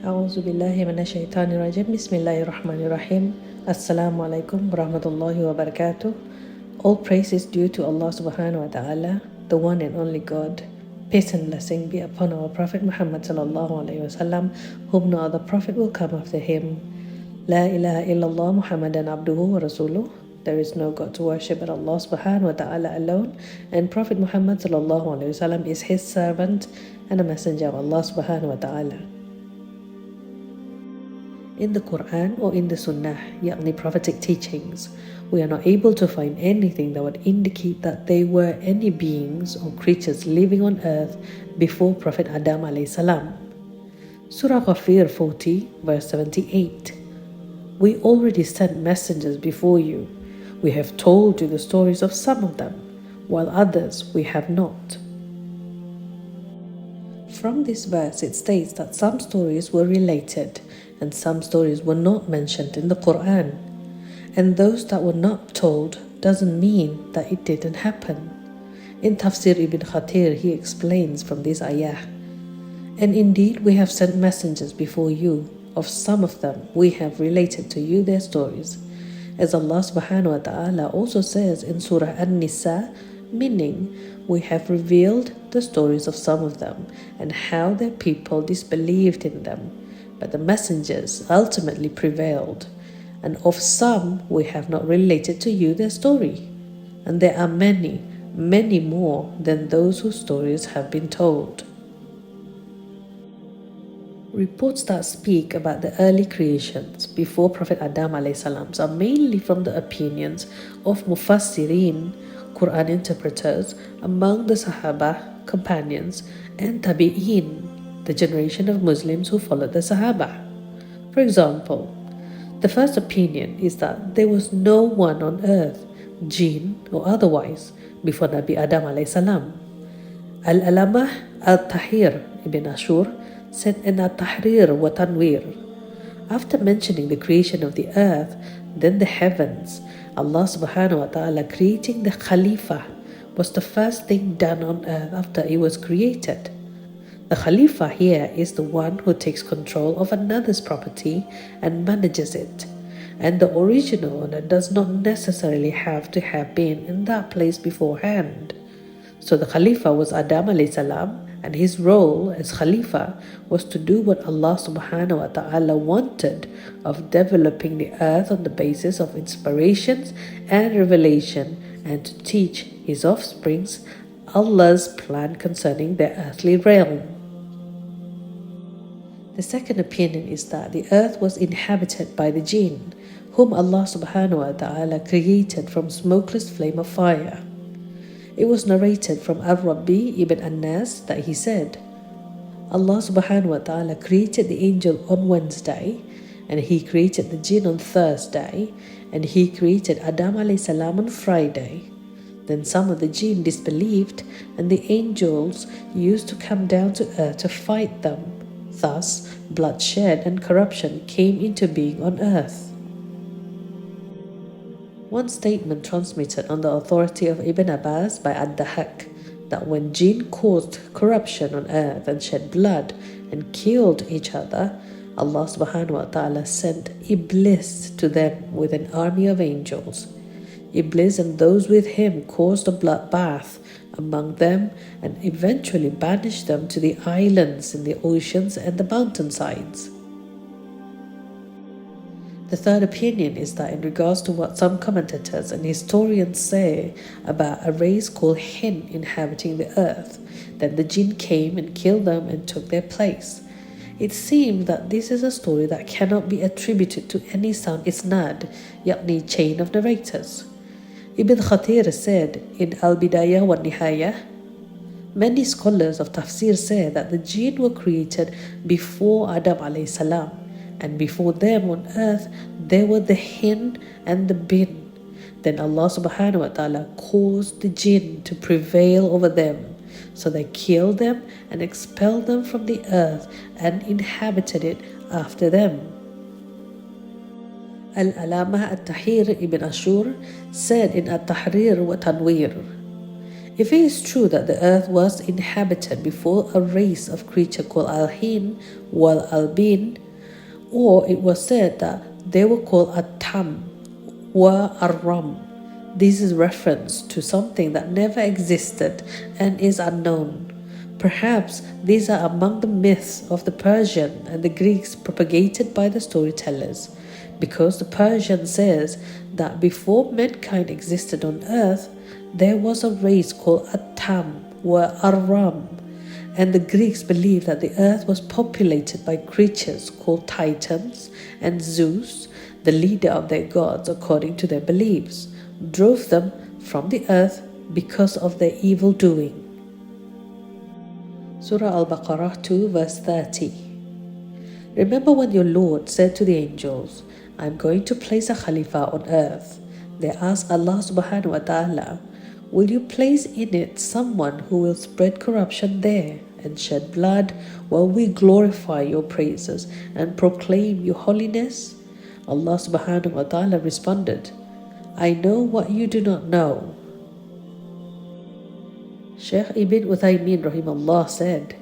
A'udhu billahi minash shaitani rajim. Bismillahir Rahmanir Rahim. Assalamu alaikum wa rahmatullahi wa barakatuh. All praise is due to Allah Subhanahu wa ta'ala, the one and only God. Peace and blessing be upon our Prophet Muhammad sallallahu alayhi wasallam, whom no other Prophet will come after him. La ilaha illallah Muhammadan abduhu wa rasuluh. There is no God to worship but Allah Subhanahu wa ta'ala alone, and Prophet Muhammad sallallahu alayhi wasallam is his servant and a messenger of Allah Subhanahu wa ta'ala. In the Qur'an or in the Sunnah, the prophetic teachings, we are not able to find anything that would indicate that there were any beings or creatures living on earth before Prophet Adam alayhi salam. Surah Ghafir 40 verse 78. We already sent messengers before you. We have told you the stories of some of them, while others we have not. From this verse it states that some stories were related and some stories were not mentioned in the Qur'an. And those that were not told doesn't mean that it didn't happen. In Tafsir Ibn Kathir, he explains from this ayah, and indeed we have sent messengers before you. Of some of them we have related to you their stories. As Allah Subhanahu wa ta'ala also says in Surah An-Nisa, meaning we have revealed the stories of some of them and how their people disbelieved in them. But the messengers ultimately prevailed, and of some we have not related to you their story. And there are many, many more than those whose stories have been told. Reports that speak about the early creations before Prophet Adam a.s. are mainly from the opinions of Mufassirin, Qur'an interpreters, among the Sahaba, companions, and Tabi'in, the generation of Muslims who followed the Sahaba. For example, the first opinion is that there was no one on earth, jinn or otherwise, before Nabi Adam a.s. Al-Alamah al-Tahir ibn Ashur said in at-Tahrir wa Tanwir, after mentioning the creation of the earth, then the heavens, Allah Subhanahu wa ta'ala creating the Khalīfah was the first thing done on earth after it was created. The Khalifa here is the one who takes control of another's property and manages it, and the original owner does not necessarily have to have been in that place beforehand. So the Khalifa was Adam alayhi salam, and his role as Khalifa was to do what Allah Subhanahu wa ta'ala wanted of developing the earth on the basis of inspirations and revelation, and to teach his offsprings Allah's plan concerning their earthly realm. The second opinion is that the earth was inhabited by the jinn, whom Allah Subhanahu wa ta'ala created from smokeless flame of fire. It was narrated from Ar-Rabbi ibn Anas that he said, Allah Subhanahu wa ta'ala created the angel on Wednesday, and he created the jinn on Thursday, and he created Adam alayhi salam on Friday. Then some of the jinn disbelieved, and the angels used to come down to earth to fight them. Thus, bloodshed and corruption came into being on earth. One statement transmitted on the authority of Ibn Abbas by Ad-Dahak, that when jinn caused corruption on earth and shed blood and killed each other, Allah Subhanahu wa ta'ala sent Iblis to them with an army of angels. Iblis and those with him caused a bloodbath among them and eventually banished them to the islands in the oceans and the mountainsides. The third opinion is that in regards to what some commentators and historians say about a race called Hin inhabiting the earth, then the jinn came and killed them and took their place. It seems that this is a story that cannot be attributed to any sound isnad, yakni chain of narrators. Ibn Kathir said in Al-Bidayah wa Nihayah, many scholars of tafsir say that the jinn were created before Adam alayhi salam, and before them on earth there were the hin and the bin. Then Allah Subhanahu wa ta'ala caused the jinn to prevail over them, so they killed them and expelled them from the earth and inhabited it after them. Al-Alamah al-Tahir ibn Ashur said in at-Tahrir wa Tanwir, If it is true that the earth was inhabited before a race of creatures called Al-Hin wal Al-Bin, or it was said that they were called At-Tam wa Ar-Ram, this is reference to something that never existed and is unknown. Perhaps these are among the myths of the Persian and the Greeks propagated by the storytellers, because the Persian says that before mankind existed on earth, there was a race called At-Tam wa Ar-Ram, and the Greeks believed that the earth was populated by creatures called Titans, and Zeus, the leader of their gods according to their beliefs, drove them from the earth because of their evil doing. Surah Al-Baqarah 2 verse 30. Remember when your Lord said to the angels, I am going to place a Khalifa on earth. They asked Allah SWT, will you place in it someone who will spread corruption there and shed blood while we glorify your praises and proclaim your holiness? Allah SWT responded, I know what you do not know. Shaykh Ibn Uthaymin rahimahullah said,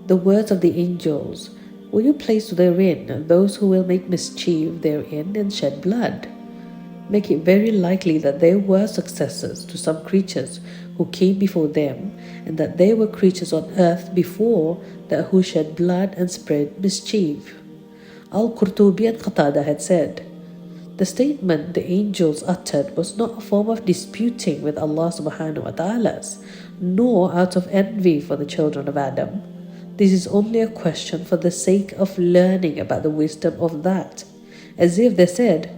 the words of the angels, will you place therein those who will make mischief therein and shed blood? Make it very likely that there were successors to some creatures who came before them, and that there were creatures on earth before that who shed blood and spread mischief. Al-Qurtubi and Qatada had said, the statement the angels uttered was not a form of disputing with Allah Subhanahu wa Ta'ala, nor out of envy for the children of Adam. This is only a question for the sake of learning about the wisdom of that, as if they said,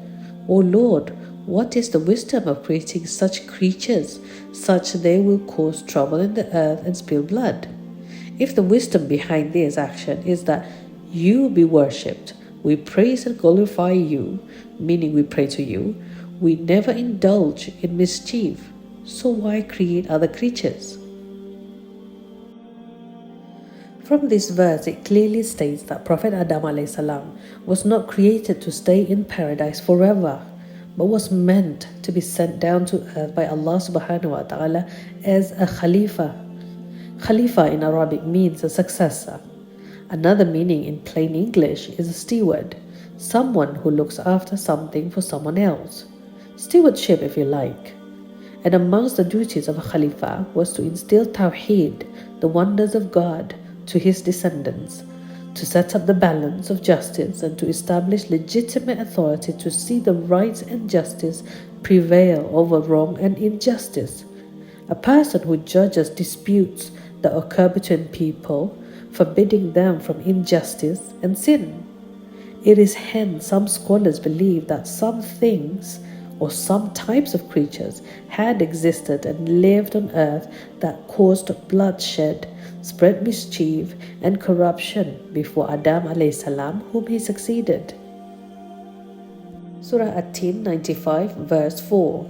O Lord, what is the wisdom of creating such creatures, such they will cause trouble in the earth and spill blood? If the wisdom behind this action is that you be worshipped, we praise and glorify you, meaning we pray to you, we never indulge in mischief, so why create other creatures? From this verse, it clearly states that Prophet Adam a.s. was not created to stay in paradise forever, but was meant to be sent down to earth by Allah Subhanahu wa Ta'ala as a Khalifa. Khalifa in Arabic means a successor. Another meaning in plain English is a steward, someone who looks after something for someone else. Stewardship, if you like. And amongst the duties of a Khalifa was to instill Tawheed, the wonders of God, to his descendants, to set up the balance of justice and to establish legitimate authority to see the rights and justice prevail over wrong and injustice. A person who judges disputes that occur between people, forbidding them from injustice and sin. It is hence some scholars believe that some things or some types of creatures had existed and lived on earth that caused bloodshed, spread mischief and corruption before Adam a.s., whom he succeeded. Surah At-Tin 95 verse 4.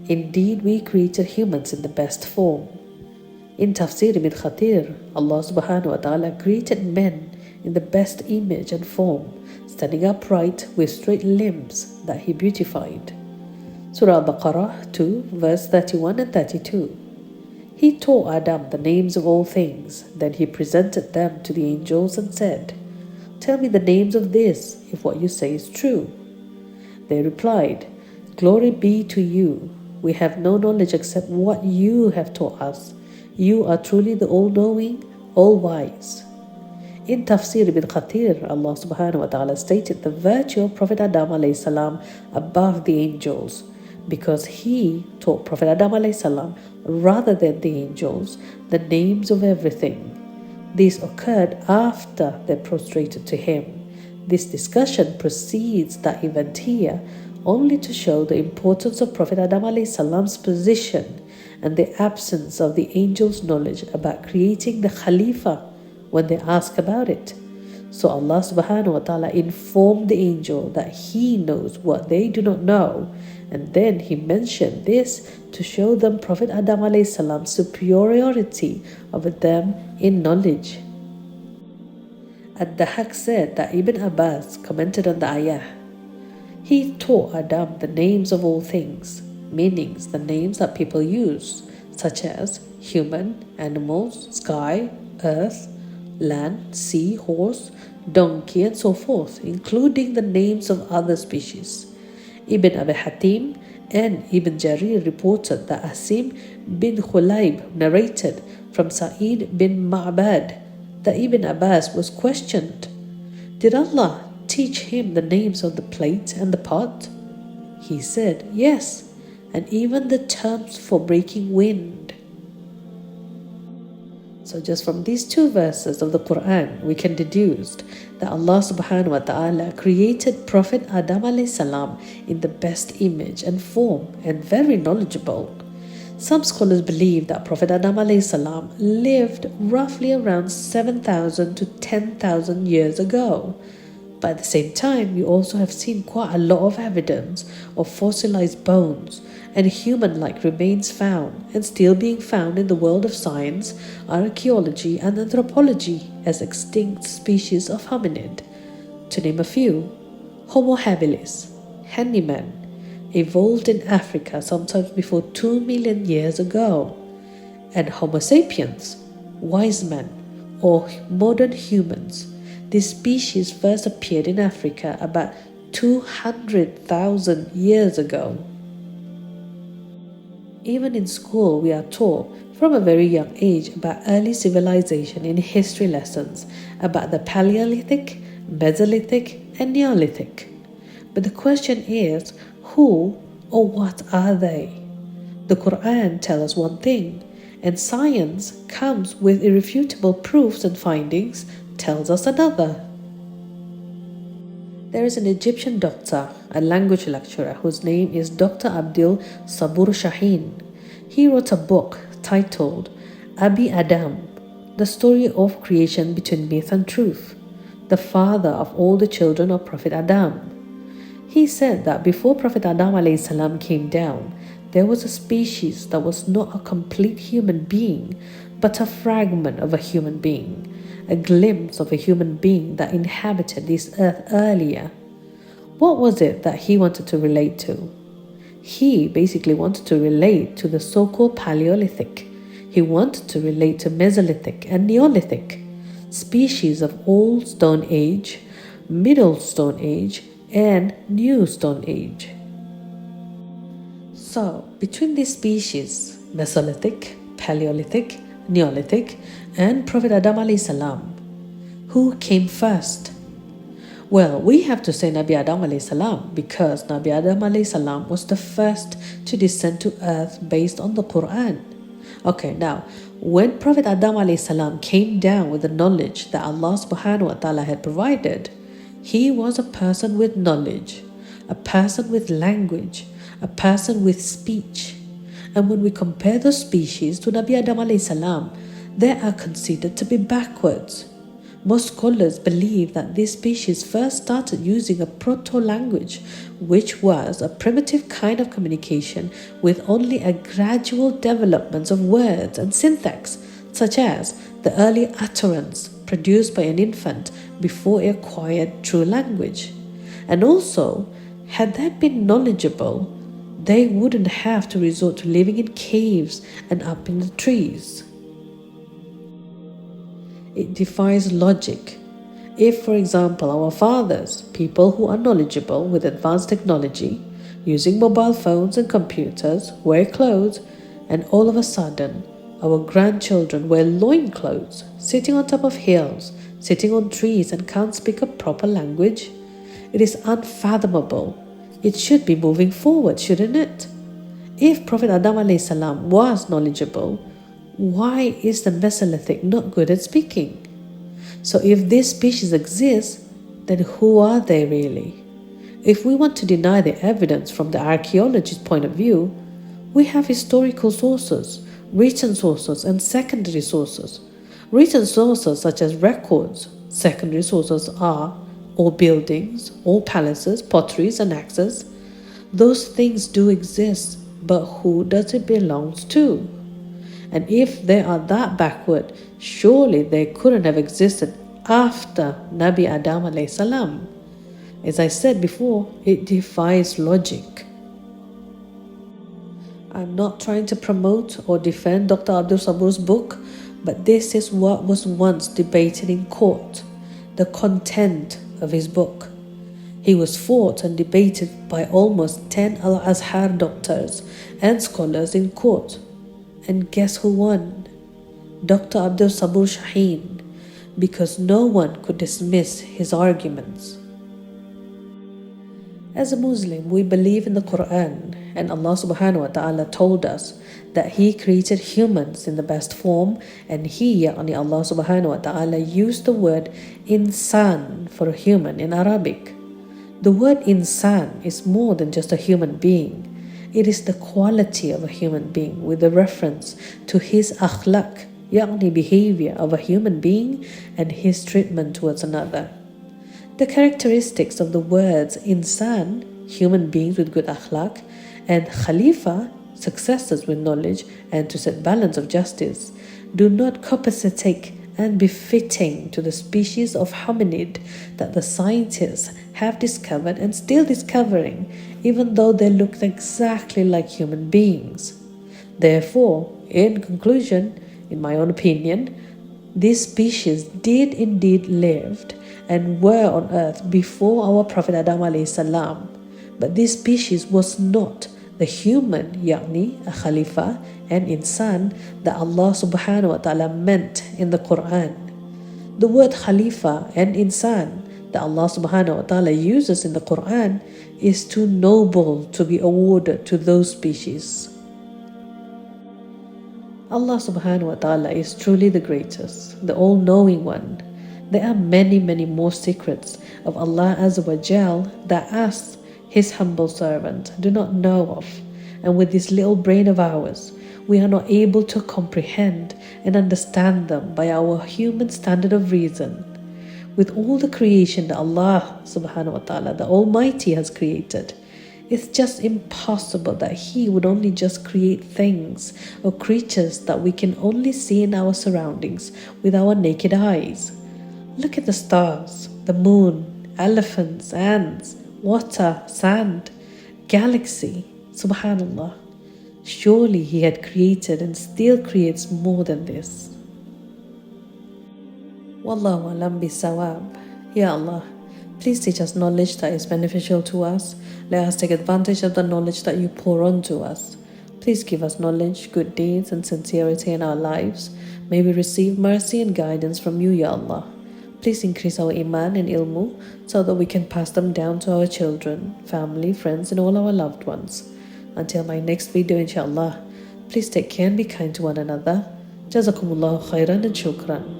Indeed, we created humans in the best form. In Tafsir ibn Khatir, Allah Subhanahu wa Ta'ala created men in the best image and form, standing upright with straight limbs that He beautified. Surah Al-Baqarah 2 verse 31 and 32. He taught Adam the names of all things, then He presented them to the angels and said, Tell me the names of this, if what you say is true. They replied, Glory be to you. We have no knowledge except what you have taught us. You are truly the all-knowing, all-wise. In Tafsir ibn Khatir, Allah Subhanahu wa Ta'ala stated the virtue of Prophet Adam a.s. above the angels, because he taught Prophet Adam a.s. rather than the angels the names of everything. This occurred after they prostrated to him. This discussion precedes that event here only to show the importance of Prophet Adam a.s.'s position and the absence of the angels' knowledge about creating the Khalifa when they ask about it. So Allah Subhanahu wa Ta'ala informed the angel that He knows what they do not know, and then He mentioned this to show them Prophet Adam a.s.'s superiority over them in knowledge. Ad-Dahak said that Ibn Abbas commented on the ayah. He taught Adam the names of all things, meaning the names that people use, such as human, animals, sky, earth, land, sea, horse, donkey, and so forth, including the names of other species. Ibn Abi Hatim and Ibn Jarir reported that Asim bin Khulayb narrated from Sa'id bin Ma'bad that Ibn Abbas was questioned, "Did Allah teach him the names of the plate and the pot?" He said, "Yes, and even the terms for breaking wind." So just from these two verses of the Qur'an, we can deduce that Allah SWT created Prophet Adam salam in the best image and form and very knowledgeable. Some scholars believe that Prophet Adam salam lived roughly around 7,000 to 10,000 years ago. But at the same time, we also have seen quite a lot of evidence of fossilized bones and human-like remains found and still being found in the world of science, archaeology, and anthropology as extinct species of hominid. To name a few, Homo habilis, handyman, evolved in Africa sometimes before 2 million years ago, and Homo sapiens, wise men, or modern humans. This species first appeared in Africa about 200,000 years ago. Even in school, we are taught from a very young age about early civilization in history lessons about the Paleolithic, Mesolithic, and Neolithic. But the question is, who or what are they? The Qur'an tells us one thing, and science comes with irrefutable proofs and findings tells us another. There is an Egyptian doctor, a language lecturer, whose name is Dr. Abdul Sabur Shaheen. He wrote a book titled Abi Adam, the story of creation between myth and truth, the father of all the children of Prophet Adam. He said that before Prophet Adam salam came down, there was a species that was not a complete human being, but a fragment of a human being, a glimpse of a human being that inhabited this earth earlier. What was it that he wanted to relate to? He basically wanted to relate to the so-called Paleolithic. He wanted to relate to Mesolithic and Neolithic, species of Old Stone Age, Middle Stone Age, and New Stone Age. So, between these species, Mesolithic, Paleolithic, Neolithic, and Prophet Adam salam, who came first? Well, we have to say Nabi Adam salam because Nabi Adam salam was the first to descend to earth based on the Qur'an. Okay, now, when Prophet Adam salam came down with the knowledge that Allah SWT had provided, he was a person with knowledge, a person with language, a person with speech. And when we compare those species to Nabi Adam salam, they are considered to be backwards. Most scholars believe that this species first started using a proto-language, which was a primitive kind of communication with only a gradual development of words and syntax, such as the early utterance produced by an infant before it acquired true language. And also, had they been knowledgeable, they wouldn't have to resort to living in caves and up in the trees. It defies logic. If, for example, our fathers, people who are knowledgeable with advanced technology, using mobile phones and computers, wear clothes, and all of a sudden, our grandchildren wear loincloths, sitting on top of hills, sitting on trees, and can't speak a proper language, it is unfathomable. It should be moving forward, shouldn't it? If Prophet Adam salam was knowledgeable, why is the Mesolithic not good at speaking? So if this species exists, then who are they really? If we want to deny the evidence from the archaeologist's point of view, we have historical sources, written sources, and secondary sources. Written sources such as records. Secondary sources are all buildings, all palaces, potteries, and axes. Those things do exist, but who does it belong to? And if they are that backward, surely they couldn't have existed after Nabi Adam salam. As I said before, it defies logic. I'm not trying to promote or defend Dr. Abdul Sabur's book, but this is what was once debated in court, the content of his book. He was fought and debated by almost 10 Al-Azhar doctors and scholars in court. And guess who won? Dr. Abdul Sabur Shaheen, because no one could dismiss his arguments. As a Muslim, we believe in the Qur'an, and Allah SWT told us that He created humans in the best form, and He, Allah SWT, used the word insan for a human in Arabic. The word insan is more than just a human being. It is the quality of a human being with a reference to his akhlaq, behavior of a human being and his treatment towards another. The characteristics of the words insan, human beings with good akhlaq, and Khalifa, successors with knowledge and to set balance of justice, do not copacetic and befitting to the species of hominid that the scientists have discovered and still discovering, even though they look exactly like human beings. Therefore, in conclusion, in my own opinion, these species did indeed lived and were on earth before our Prophet Adam alayhi salam, but this species was not the human, a Khalifa and insan that Allah Subhanahu wa ta'ala meant in the Qur'an. The word Khalifa and insan that Allah Subhanahu wa ta'ala uses in the Qur'an is too noble to be awarded to those species. Allah Subhanahu wa ta'ala is truly the greatest, the all-knowing one. There are many, many more secrets of Allah Azza wa Jal that us, His humble servant, do not know of, and with this little brain of ours, we are not able to comprehend and understand them by our human standard of reason. With all the creation that Allah Subhanahu wa Ta'ala, the Almighty, has created, it's just impossible that He would only just create things or creatures that we can only see in our surroundings with our naked eyes. Look at the stars, the moon, elephants, ants, water, sand, galaxy. Subhanallah. Surely He had created and still creates more than this. Wallahu alam bisawab. Ya Allah, please teach us knowledge that is beneficial to us. Let us take advantage of the knowledge that You pour onto us. Please give us knowledge, good deeds and sincerity in our lives. May we receive mercy and guidance from You, Ya Allah. Please increase our iman and ilmu so that we can pass them down to our children, family, friends and all our loved ones. Until my next video, inshallah, please take care and be kind to one another. Jazakumullahu khairan and shukran.